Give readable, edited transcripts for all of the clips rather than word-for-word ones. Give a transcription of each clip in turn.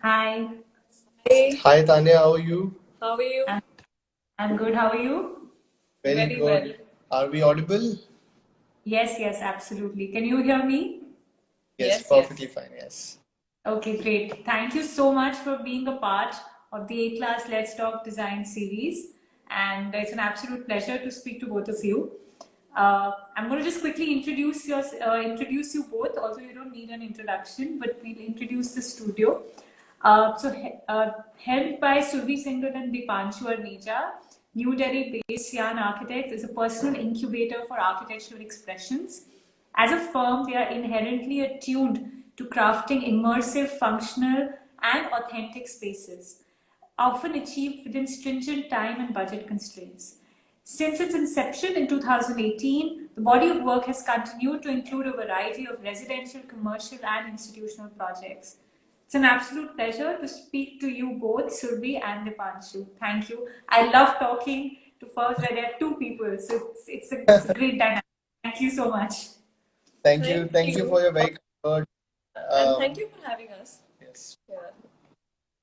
Hi, Hey, Hi Tanya, how are you? how are you? I'm, I'm good. How are you? Very Very well. good. Are we audible? Yes, absolutely. Can you hear me? Yes, Yes, perfectly yes. fine. Yes. Okay, great. Thank you so much for being a part of the A-Class Let's Talk Design series. And it's an absolute pleasure to speak to both of you. I'm going to just quickly introduce you both, although you don't need an introduction, but we'll introduce the studio. Helmed by Survi Singhal and Dipanshu Arneja, New Delhi-based Sian Architects is a personal incubator for architectural expressions. As a firm, they are inherently attuned to crafting immersive, functional, and authentic spaces, often achieved within stringent time and budget constraints. Since its inception in 2018, the body of work has continued to include a variety of residential, commercial, and institutional projects. It's an absolute pleasure to speak to you both, Surbi and Dipanshu. Thank you. I love talking to first where there are two people, so it's a great dynamic. Thank you so much. Thank you. Thank Thank you you. for your very kind word. And thank Um, you for having us. yes. Yeah.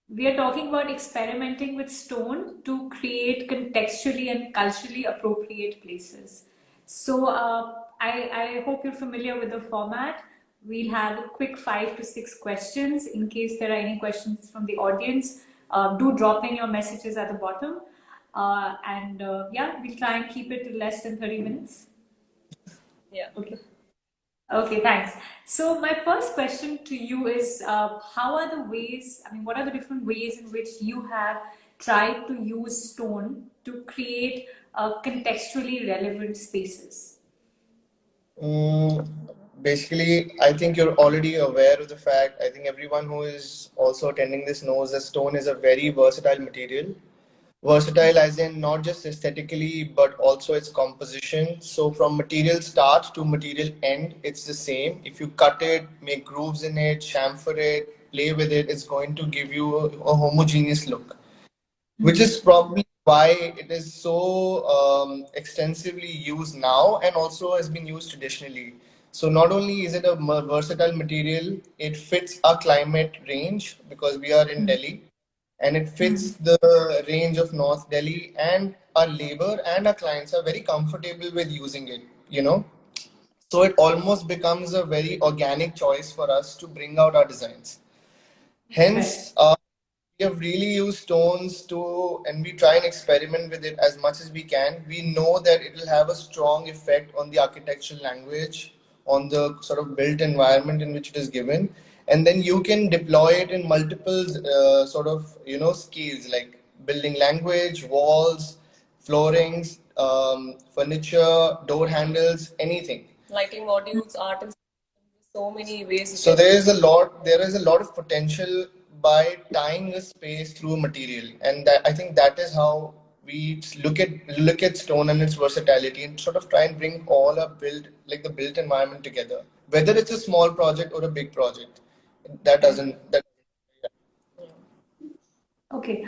We are talking about experimenting with stone to create contextually and culturally appropriate places. I hope you're familiar with the format. We'll have a quick 5 to 6 questions. In case there are any questions from the audience, do drop in your messages at the bottom. Yeah, we'll try and keep it to less than 30 minutes. Yeah. Okay. Okay, thanks. So my first question to you is, how are the ways, I mean, what are the different ways in which you have tried to use stone to create contextually relevant spaces? Mm, Basically, I think you're already aware of the fact. I think everyone who is also attending this knows that stone is a very versatile material. Versatile as in not just aesthetically, but also its composition. So from material start to material end, it's the same. If you cut it, make grooves in it, chamfer it, play with it, it's going to give you a homogeneous look, which is probably why it is so extensively used now and also has been used traditionally. So not only is it a versatile material, it fits our climate range because we are in Delhi, and it fits the range of North Delhi, and our labor and our clients are very comfortable with using it, you know. So it almost becomes a very organic choice for us to bring out our designs. Right. Hence, we have really used stones to, and we try and experiment with it as much as we can. We know that it will have a strong effect on the architectural language, on the sort of built environment in which it is given, and then you can deploy it in multiple sort of scales like building language, walls, floorings, furniture, door handles, anything. Lighting modules, art and so many ways you So can. there is a lot of potential by tying a space through a material, and that I think that is how we look at stone and its versatility, and sort of try and bring all our built like the built environment together. Whether it's a small project or a big project, that Right. doesn't that. Okay.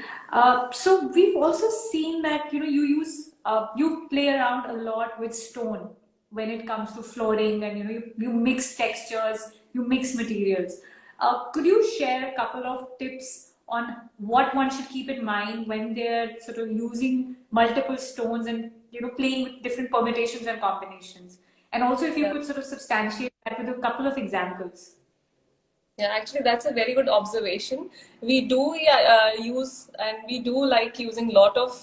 So we've also seen that you play around a lot with stone when it comes to flooring, and you mix textures, you mix materials. Could you share a couple of tips on what one should keep in mind when they're sort of using multiple stones and playing with different permutations and combinations? And also, if you Yeah. could sort of substantiate that with a couple of examples. Yeah, actually, that's a very good observation. We do use and we do like using lot of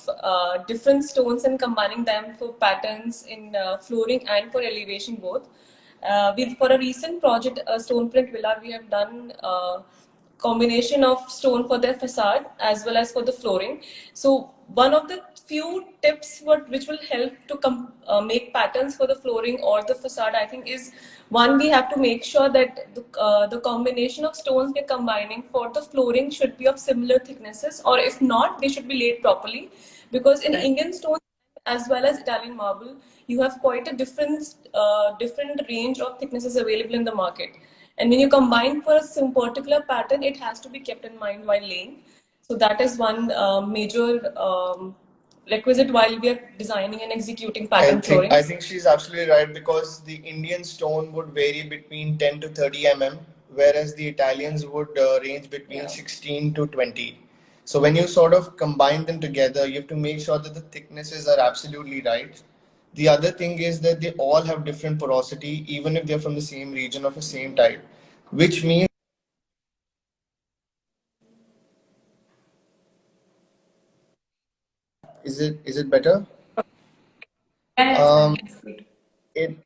different stones and combining them for patterns in flooring and for elevation both. For a recent project, a stone print villa, we have done combination of stone for the facade as well as for the flooring. So one of the few tips which will help to make patterns for the flooring or the facade, I think, is one, we have to make sure that the combination of stones we're combining for the flooring should be of similar thicknesses, or if not, they should be laid properly, because in Right. Indian stone as well as Italian marble, you have quite a different range of thicknesses available in the market. And when you combine for some particular pattern, it has to be kept in mind while laying. So that is one major requisite while we are designing and executing pattern I floorings. think she's absolutely right because the Indian stone would vary between 10 to 30 mm, whereas the Italians would range between 16 to 20. So when you sort of combine them together, you have to make sure that the thicknesses are absolutely right. The other thing is that they all have different porosity, even if they're from the same region of the same type, which means is it better? Yeah, it's Um, fine. It's good. it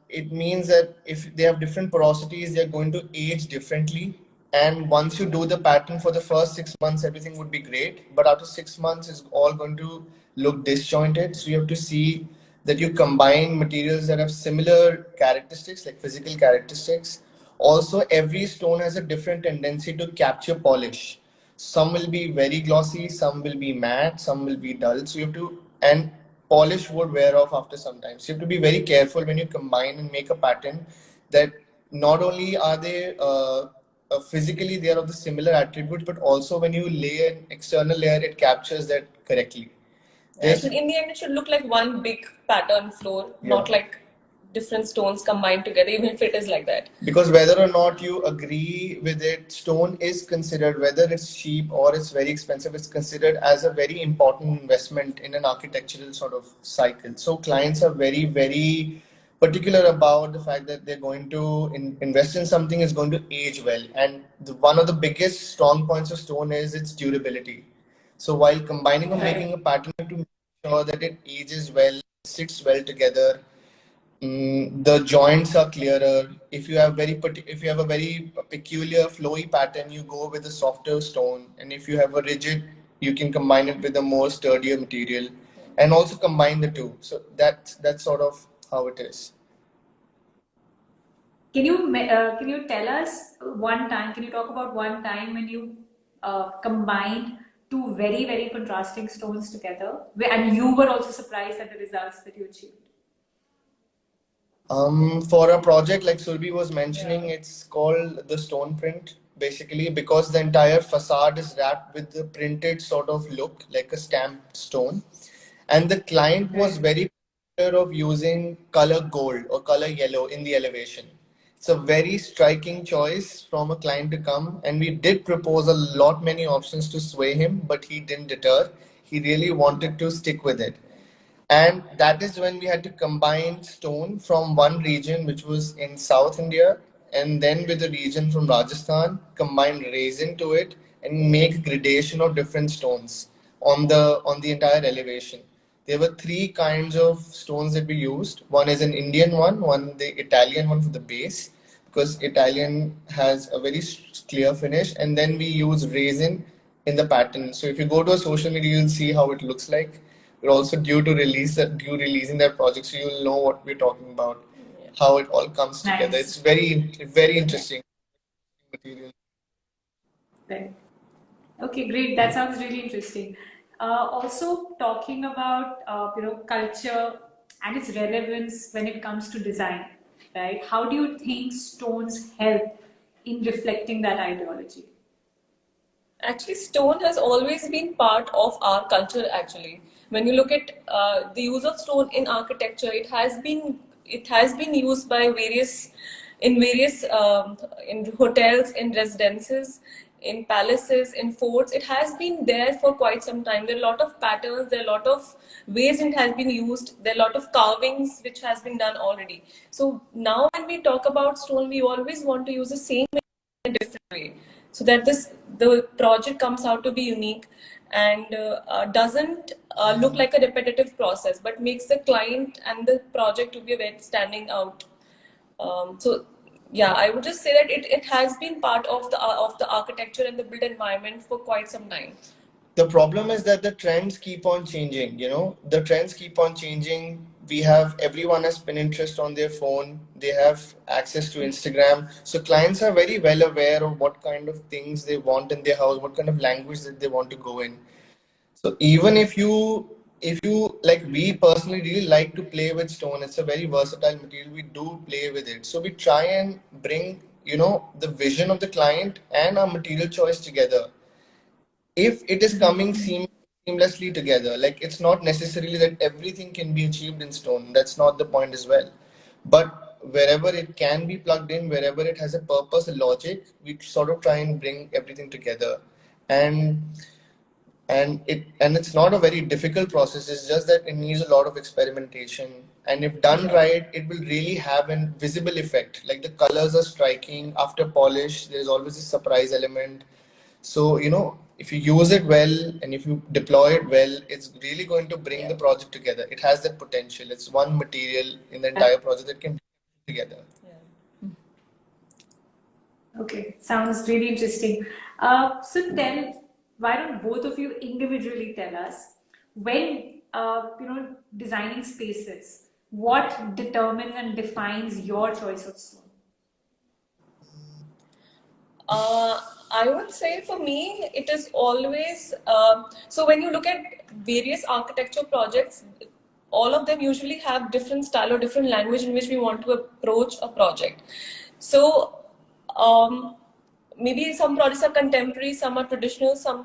it means that if they have different porosities, they're going to age differently. And once you do the pattern for the first 6 months, everything would be great. But after 6 months, it's all going to look disjointed. So you have to see that you combine materials that have similar characteristics, like physical characteristics. Also, every stone has a different tendency to capture polish. Some will be very glossy, some will be matte, some will be dull. So you have to, and polish would wear off after some time. So you have to be very careful when you combine and make a pattern that not only are they physically they are of the similar attributes, but also when you lay an external layer, it captures that correctly. It There's should, in the end, it should look like one big pattern floor, yeah. not like different stones combined together, even if it is like that. Because whether or not you agree with it, stone is considered, whether it's cheap or it's very expensive, it's considered as a very important investment in an architectural sort of cycle. So clients are very, very particular about the fact that they're going to invest in something is going to age well. And one of the biggest strong points of stone is its durability. So while combining or making a pattern, you have to make sure that it ages well, sits well together. The joints are clearer. If you have a very peculiar flowy pattern, you go with a softer stone, and if you have a rigid, you can combine it with a more sturdier material, and also combine the two. So that's sort of how it is. Can you tell us one time? Can you talk about one time when you combined two very contrasting stones together, and you were also surprised at the results that you achieved? For a project like Surbi was mentioning, it's called the stone print, basically, because the entire facade is wrapped with the printed sort of look, like a stamped stone. And the client was very particular of using color gold or color yellow in the elevation. It's a very striking choice from a client to come, and we did propose a lot many options to sway him, but he didn't deter. He really wanted to stick with it. And that is when we had to combine stone from one region, which was in South India, and then with a region from Rajasthan, combine resin to it and make gradation of different stones on the entire elevation. There were three kinds of stones that we used. One is an Indian one the Italian one for the base, because Italian has a very clear finish, and then we use resin in the pattern. So if you go to a social media, you'll see how it looks like. We're also due releasing that project, so you'll know what we're talking about, how it all comes together. It's Nice. very interesting material. Right. Okay, great. That sounds really interesting. Also, talking about culture and its relevance when it comes to design, right? How do you think stones help in reflecting that ideology? Actually, stone has always been part of our culture. Actually, when you look at the use of stone in architecture, it has been used by various in hotels, in residences, in palaces, in forts. It has been there for quite some time. There are a lot of patterns. There are a lot of ways it has been used. There are a lot of carvings which has been done already. So now, when we talk about stone, we always want to use the same in a different way, so that the project comes out to be unique and doesn't look like a repetitive process, but makes the client and the project to be a very standing out. So yeah, I would just say that it has been part of the architecture and the built environment for quite some time. The problem is that the trends keep on changing. The trends keep on changing. We have everyone has Pinterest on their phone. They have access to Instagram. So clients are very well aware of what kind of things they want in their house, what kind of language that they want to go in. So even if you like, we personally really like to play with stone. It's a very versatile material. We do play with it. So we try and bring, the vision of the client and our material choice together. If it is coming seamlessly together, like, it's not necessarily that everything can be achieved in stone. That's not the point as well. But wherever it can be plugged in, wherever it has a purpose, a logic, we sort of try and bring everything together. And it's not a very difficult process. It's just that it needs a lot of experimentation. And if done right, it will really have a visible effect. Like the colors are striking after polish. There's always a surprise element. So, if you use it well and if you deploy it well, it's really going to bring the project together. It has that potential. It's one material in the entire project that can bring it together. Okay, sounds really interesting. So then, why don't both of you individually tell us when designing spaces, what determines and defines your choice of stone? I would say for me, it is always so when you look at various architecture projects, all of them usually have different style or different language in which we want to approach a project. So maybe some projects are contemporary, some are traditional, some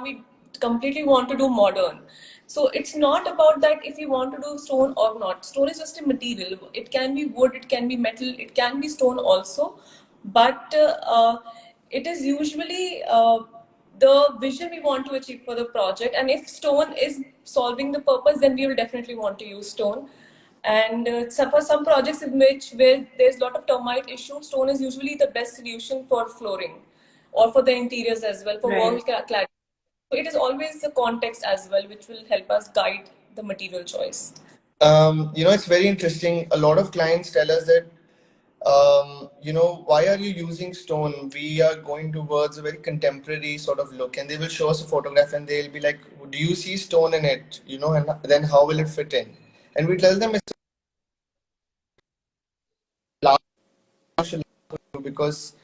we completely want to do modern. So it's not about that if you want to do stone or not. Stone is just a material. It can be wood, it can be metal, it can be stone also. But it is usually the vision we want to achieve for the project. And if stone is solving the purpose, then we will definitely want to use stone. And so for some projects in which where there's a lot of termite issue, stone is usually the best solution for flooring or for the interiors as well, for wall cladding. So it is always the context as well, which will help us guide the material choice. It's very interesting. A lot of clients tell us that, why are you using stone? We are going towards a very contemporary sort of look, and they will show us a photograph and they'll be like, do you see stone in it? And then how will it fit in? And we tell them it's because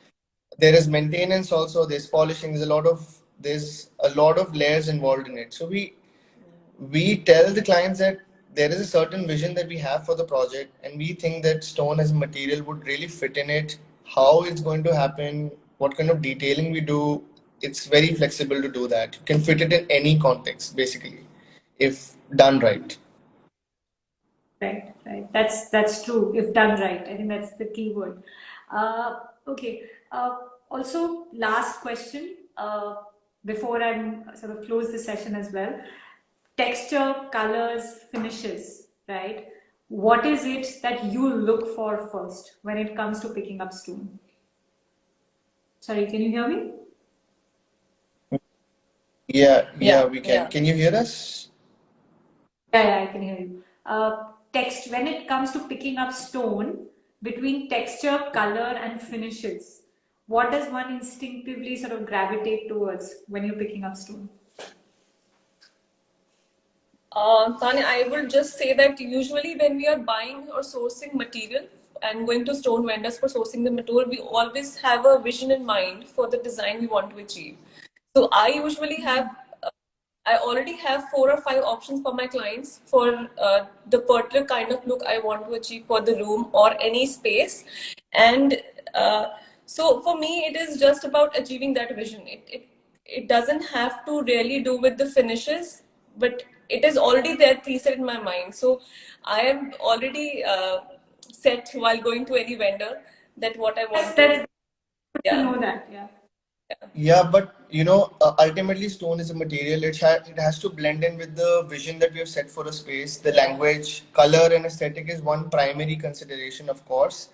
there is maintenance also, there's polishing, there's a lot of layers involved in it. So we tell the clients that there is a certain vision that we have for the project, and we think that stone as a material would really fit in it. How it's going to happen, what kind of detailing we do, it's very flexible to do that. You can fit it in any context, basically, if done right. Right. That's true. If done right, I think that's the key word. Okay. Also, last question before I sort of close the session as well. Texture, colors, finishes, right? What is it that you look for first when it comes to picking up stone? Sorry, can you hear me? Yeah, we can. Yeah. Can you hear us? Yeah, I can hear you. When it comes to picking up stone, between texture, color, and finishes, what does one instinctively sort of gravitate towards when you're picking up stone? Tanya, I will just say that usually when we are buying or sourcing material and going to stone vendors for sourcing the material, we always have a vision in mind for the design we want to achieve. So I usually I already have 4 or 5 options for my clients for the particular kind of look I want to achieve for the room or any space. And so for me, it is just about achieving that vision. It doesn't have to really do with the finishes, but it is already there preset in my mind. So I am already set while going to any vendor that what I want That's good to yeah. know that, yeah. Yeah, but ultimately, stone is a material. It has to blend in with the vision that we have set for a space. The language, color, and aesthetic is one primary consideration, of course.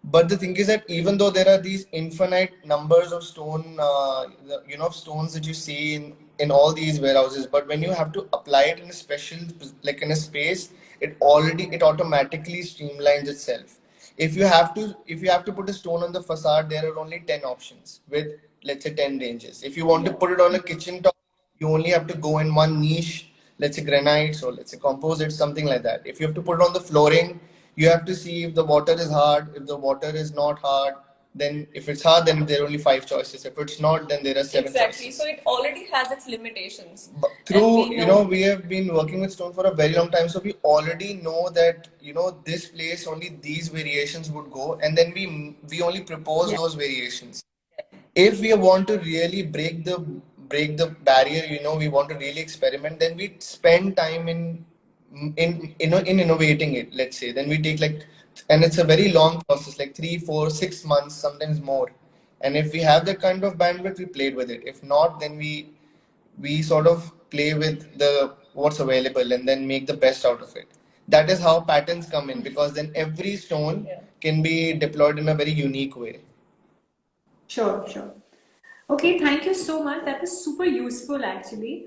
But the thing is that even though there are these infinite numbers of stones that you see in all these warehouses, but when you have to apply it in a special, like in a space, it automatically streamlines itself. If you have to put a stone on the facade, there are only 10 options with, let's say, 10 ranges. If you want to put it on a kitchen top, you only have to go in one niche, let's say granite, or let's say composite, something like that. If you have to put it on the flooring, you have to see if the water is hard. If the water is not hard, then if it's hard, then there are only 5 choices. If it's not, then there are 7 Exactly. choices. So it already has its limitations. But we have been working with stone for a very long time, so we already know that this place only these variations would go, and then we only propose those variations. If we want to really break the barrier, we want to really experiment, then we spend time in innovating it. Let's say, then we take like and it's a very long process, like 3, 4, 6 months, sometimes more. And if we have that kind of bandwidth, we played with it. If not, then we sort of play with the what's available and then make the best out of it. That is how patterns come in, because then every stone can be deployed in a very unique way. Sure, sure. Okay, thank you so much. That was super useful actually.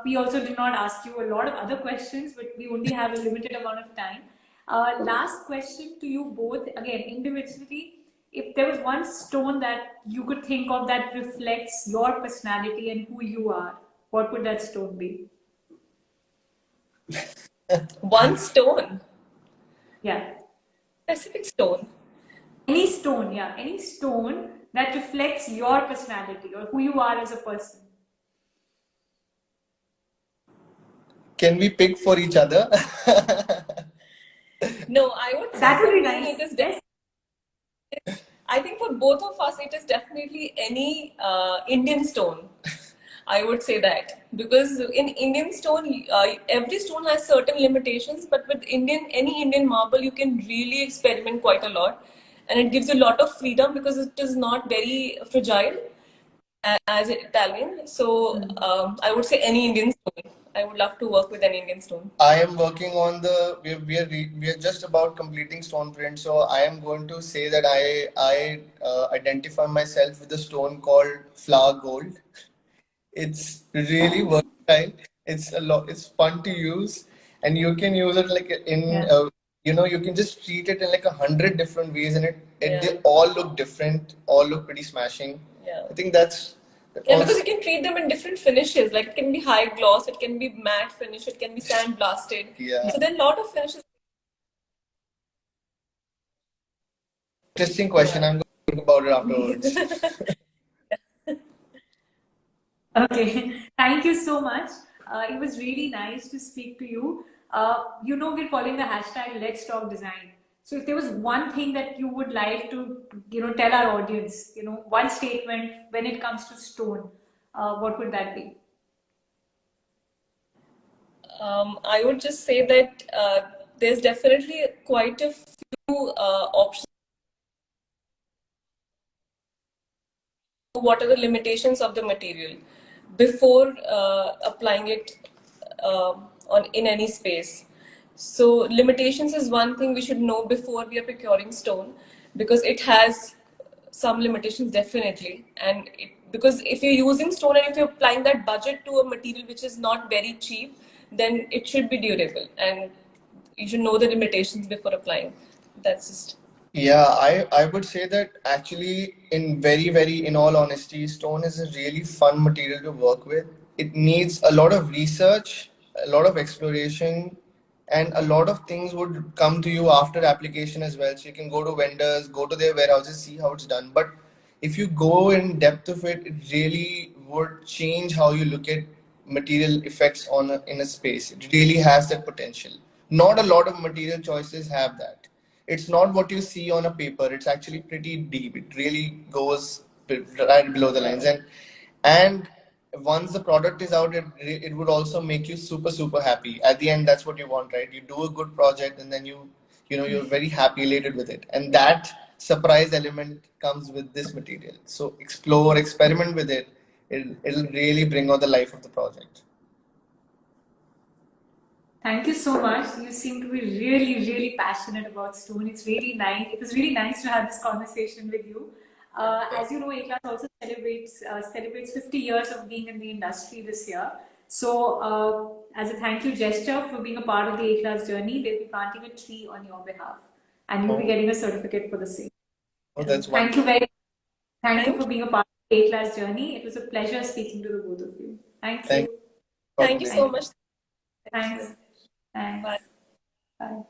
We also did not ask you a lot of other questions, but we only have a limited amount of time. Last question to you both, again, individually. If there was one stone that you could think of that reflects your personality and who you are, what would that stone be? One stone, Yeah. specific stone. Any stone, yeah. Any stone that reflects your personality or who you are as a person. Can we pick for each other? No, I would say That would for be me, nice. it is Yes. I think for both of us, it is definitely any Indian stone. I would say that because in Indian stone, every stone has certain limitations, but with any Indian marble, you can really experiment quite a lot, and it gives you a lot of freedom because it is not very fragile as Italian. So I would say any Indian stone. I would love to work with an Indian stone. I am working on the. We are just about completing stone print, so I am going to say that I identify myself with a stone called flower gold. It's really versatile. It's a lot. It's fun to use, and you can use it like in. Yeah. You can just treat it in like 100 different ways, and Yeah. they all look different. All look pretty smashing. Yeah. I think that's Yeah, also. because you can treat them in different finishes. Like it can be high gloss, it can be matte finish, it can be sand blasted. Yeah. So there are a lot of finishes. Interesting question. I'm going to think about it afterwards. Okay, thank you so much. It was really nice to speak to you. We're following the hashtag Let's Talk Design. So if there was one thing that you would like to, tell our audience, one statement when it comes to stone, what would that be? I would just say that there's definitely quite a few options. What are the limitations of the material before applying it on in any space? So limitations is one thing we should know before we are procuring stone, because it has some limitations definitely, and because if you're using stone and if you're applying that budget to a material which is not very cheap, then it should be durable, and you should know the limitations before applying. That's just. Yeah, I would say that actually, in all honesty, stone is a really fun material to work with. It needs a lot of research, a lot of exploration, and a lot of things would come to you after application as well. So you can go to vendors, go to their warehouses, see how it's done. But if you go in depth of it, it really would change how you look at material effects in a space. It really has that potential. Not a lot of material choices have that. It's not what you see on a paper. It's actually pretty deep. It really goes right below the lines, and once the product is out, it would also make you super happy. At the end, that's what you want, right? You do a good project, and then you're very happy, elated with it, and that surprise element comes with this material. So explore, experiment with it. It'll really bring out the life of the project. Thank you so much. You seem to be really, really passionate about stone. It's really nice. It was really nice to have this conversation with you. As you know, A-Class also celebrates 50 years of being in the industry this year. So, as a thank you gesture for being a part of the A-Class journey, they'll be planting a tree on your behalf, and you'll be getting a certificate for the same. Oh, that's Thank you Thank you Thank for being a part of the A-Class journey. It was a pleasure speaking to the both of you. Thank you. Thank Thank you so much. Thanks. Thanks. Bye. Bye.